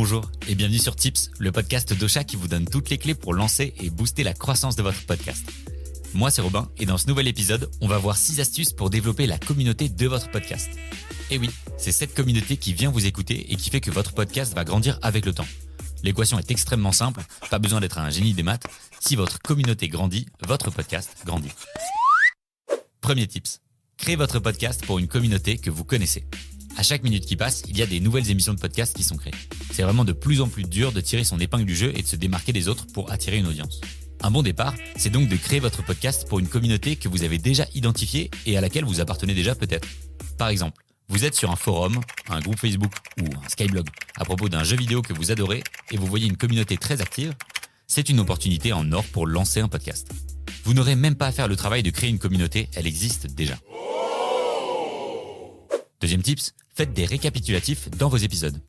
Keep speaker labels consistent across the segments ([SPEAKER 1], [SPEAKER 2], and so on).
[SPEAKER 1] Bonjour et bienvenue sur Tips, le podcast d'Ocha qui vous donne toutes les clés pour lancer et booster la croissance de votre podcast. Moi c'est Robin et dans ce nouvel épisode, on va voir 6 astuces pour développer la communauté de votre podcast. Et oui, c'est cette communauté qui vient vous écouter et qui fait que votre podcast va grandir avec le temps. L'équation est extrêmement simple, pas besoin d'être un génie des maths. Si votre communauté grandit, votre podcast grandit. Premier tips, créez votre podcast pour une communauté que vous connaissez. À chaque minute qui passe, il y a des nouvelles émissions de podcast qui sont créées. C'est vraiment de plus en plus dur de tirer son épingle du jeu et de se démarquer des autres pour attirer une audience. Un bon départ, c'est donc de créer votre podcast pour une communauté que vous avez déjà identifiée et à laquelle vous appartenez déjà peut-être. Par exemple, vous êtes sur un forum, un groupe Facebook ou un Skyblog à propos d'un jeu vidéo que vous adorez et vous voyez une communauté très active, c'est une opportunité en or pour lancer un podcast. Vous n'aurez même pas à faire le travail de créer une communauté, elle existe déjà. Deuxième tips, faites des récapitulatifs dans vos épisodes.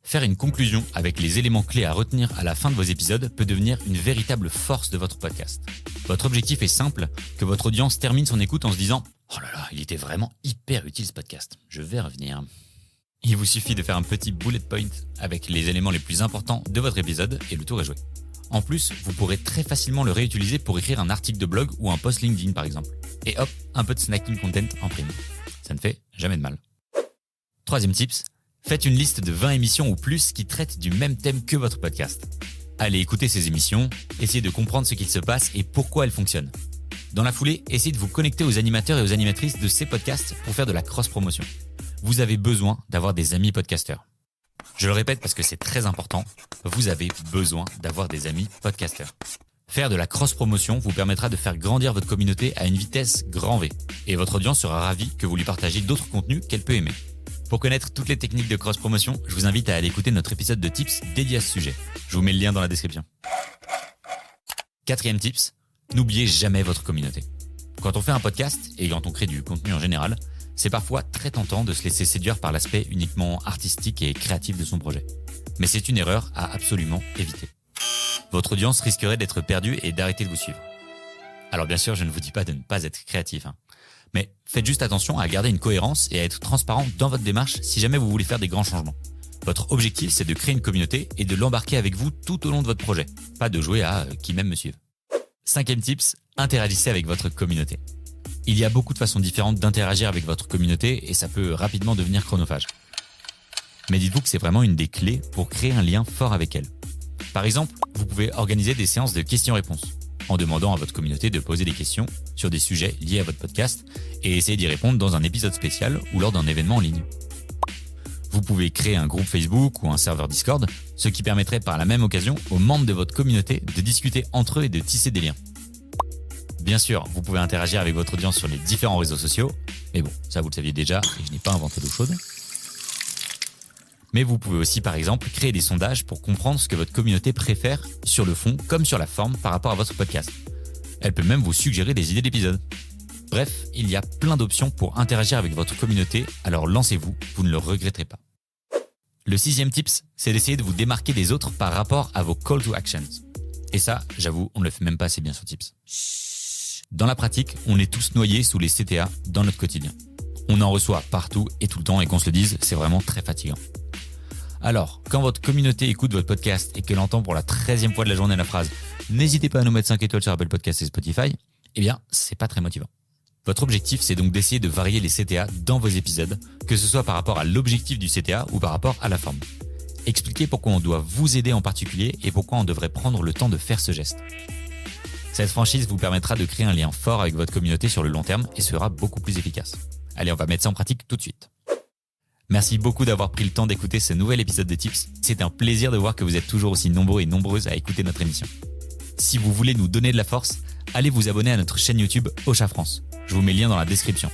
[SPEAKER 1] Faire une conclusion avec les éléments clés à retenir à la fin de vos épisodes peut devenir une véritable force de votre podcast. Votre objectif est simple, que votre audience termine son écoute en se disant « Oh là là, il était vraiment hyper utile ce podcast, je vais revenir ». Il vous suffit de faire un petit bullet point avec les éléments les plus importants de votre épisode et le tour est joué. En plus, vous pourrez très facilement le réutiliser pour écrire un article de blog ou un post LinkedIn par exemple. Et hop, un peu de snacking content en prime. Ça ne fait jamais de mal. Troisième tips, faites une liste de 20 émissions ou plus qui traitent du même thème que votre podcast. Allez écouter ces émissions, essayez de comprendre ce qu'il se passe et pourquoi elles fonctionnent. Dans la foulée, essayez de vous connecter aux animateurs et aux animatrices de ces podcasts pour faire de la cross-promotion. Vous avez besoin d'avoir des amis podcasteurs. Je le répète parce que c'est très important, vous avez besoin d'avoir des amis podcasteurs. Faire de la cross-promotion vous permettra de faire grandir votre communauté à une vitesse grand V et votre audience sera ravie que vous lui partagiez d'autres contenus qu'elle peut aimer. Pour connaître toutes les techniques de cross-promotion, je vous invite à aller écouter notre épisode de tips dédié à ce sujet. Je vous mets le lien dans la description. Quatrième tips, n'oubliez jamais votre communauté. Quand on fait un podcast et quand on crée du contenu en général, c'est parfois très tentant de se laisser séduire par l'aspect uniquement artistique et créatif de son projet. Mais c'est une erreur à absolument éviter. Votre audience risquerait d'être perdue et d'arrêter de vous suivre. Alors bien sûr, je ne vous dis pas de ne pas être créatif, mais faites juste attention à garder une cohérence et à être transparent dans votre démarche si jamais vous voulez faire des grands changements. Votre objectif, c'est de créer une communauté et de l'embarquer avec vous tout au long de votre projet, pas de jouer à qui m'aime me suive. Cinquième tips, interagissez avec votre communauté. Il y a beaucoup de façons différentes d'interagir avec votre communauté et ça peut rapidement devenir chronophage. Mais dites-vous que c'est vraiment une des clés pour créer un lien fort avec elle. Par exemple, vous pouvez organiser des séances de questions-réponses en demandant à votre communauté de poser des questions sur des sujets liés à votre podcast et essayer d'y répondre dans un épisode spécial ou lors d'un événement en ligne. Vous pouvez créer un groupe Facebook ou un serveur Discord, ce qui permettrait par la même occasion aux membres de votre communauté de discuter entre eux et de tisser des liens. Bien sûr, vous pouvez interagir avec votre audience sur les différents réseaux sociaux, mais bon, ça vous le saviez déjà et je n'ai pas inventé d'eau chaude. Mais vous pouvez aussi par exemple créer des sondages pour comprendre ce que votre communauté préfère sur le fond comme sur la forme par rapport à votre podcast. Elle peut même vous suggérer des idées d'épisodes. Bref, il y a plein d'options pour interagir avec votre communauté, alors lancez-vous, vous ne le regretterez pas. Le sixième tips, c'est d'essayer de vous démarquer des autres par rapport à vos call to actions. Et ça, j'avoue, on ne le fait même pas assez bien sur Tips. Dans la pratique, on est tous noyés sous les CTA dans notre quotidien. On en reçoit partout et tout le temps et qu'on se le dise, c'est vraiment très fatigant. Alors, quand votre communauté écoute votre podcast et qu'elle entend pour la 13e fois de la journée la phrase « N'hésitez pas à nous mettre 5 étoiles sur Apple Podcasts et Spotify », eh bien, c'est pas très motivant. Votre objectif, c'est donc d'essayer de varier les CTA dans vos épisodes, que ce soit par rapport à l'objectif du CTA ou par rapport à la forme. Expliquez pourquoi on doit vous aider en particulier et pourquoi on devrait prendre le temps de faire ce geste. Cette franchise vous permettra de créer un lien fort avec votre communauté sur le long terme et sera beaucoup plus efficace. Allez, on va mettre ça en pratique tout de suite. Merci beaucoup d'avoir pris le temps d'écouter ce nouvel épisode de Tips. C'est un plaisir de voir que vous êtes toujours aussi nombreux et nombreuses à écouter notre émission. Si vous voulez nous donner de la force, allez vous abonner à notre chaîne YouTube Ocha France. Je vous mets le lien dans la description.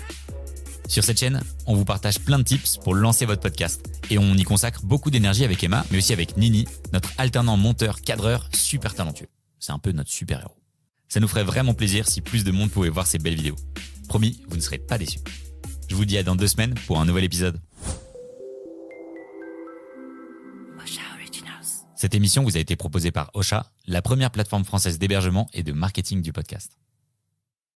[SPEAKER 1] Sur cette chaîne, on vous partage plein de tips pour lancer votre podcast. Et on y consacre beaucoup d'énergie avec Emma, mais aussi avec Nini, notre alternant monteur cadreur super talentueux. C'est un peu notre super-héros. Ça nous ferait vraiment plaisir si plus de monde pouvait voir ces belles vidéos. Promis, vous ne serez pas déçus. Je vous dis à dans 2 semaines pour un nouvel épisode. Cette émission vous a été proposée par Ocha, la première plateforme française d'hébergement et de marketing du podcast.